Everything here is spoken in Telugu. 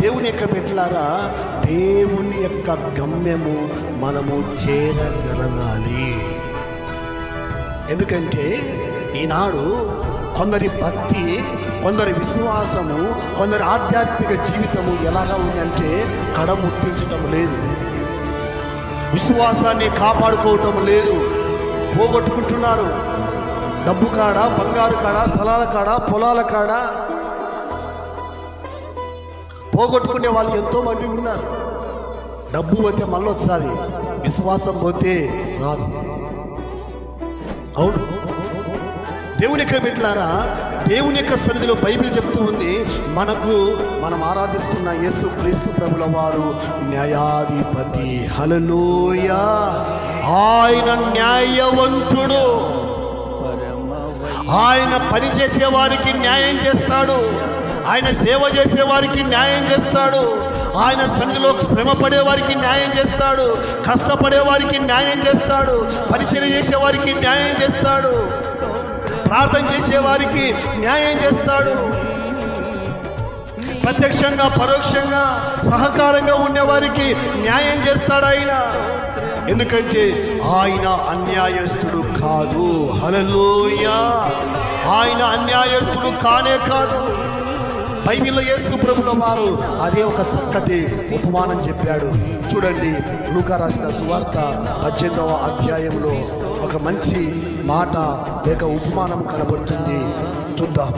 దేవుని యొక్క బిడ్డలారా, దేవుని యొక్క గమ్యము మనము చేరగలగాలి. ఎందుకంటే ఈనాడు కొందరి భక్తి, కొందరి విశ్వాసము, కొందరి ఆధ్యాత్మిక జీవితము ఎలాగా ఉందంటే కడముట్టించటం లేదు, విశ్వాసాన్ని కాపాడుకోవటం లేదు, పోగొట్టుకుంటున్నారు. డబ్బు కాడ, బంగారు కాడ, స్థలాల కాడ, పొలాల కాడ పోగొట్టుకునే వాళ్ళు ఎంతోమంది ఉన్నారు. డబ్బు పోతే మళ్ళీ వచ్చాది, విశ్వాసం పోతే రాదు. అవును, దేవుని యొక్క బిడ్డలారా, దేవుని యొక్క సన్నిధిలో బైబిల్ చెప్తూ ఉంది, మనం ఆరాధిస్తున్న యేసు క్రీస్తు ప్రభుల వారు న్యాయాధిపతి. హల్లెలూయా! ఆయన న్యాయవంతుడు. ఆయన పని చేసే వారికి న్యాయం చేస్తాడు, ఆయన సేవ చేసే వారికి న్యాయం చేస్తాడు, ఆయన సన్నిధిలో శ్రమ పడే వారికి న్యాయం చేస్తాడు, కష్టపడే వారికి న్యాయం చేస్తాడు, పరిచర్య చేసే వారికి న్యాయం చేస్తాడు, ప్రార్థన చేసే వారికి న్యాయం చేస్తాడు. ప్రత్యక్షంగా పరోక్షంగా సహకారంగా ఉండేవారికి న్యాయం చేస్తాడు ఆయన. ఎందుకంటే ఆయన అన్యాయస్తుడు కాదు. హల్లెలూయా! ఆయన అన్యాయస్తుడు కానే కాదు. బైబిల్లో యేసు ప్రభుల వారు అదే ఒక చక్కటి ఉపమానం చెప్పాడు. చూడండి, లూకా రాసిన సువార్త 18వ అధ్యాయంలో ఒక మంచి మాట లేక ఉపమానం కనబడుతుంది. చూద్దాం.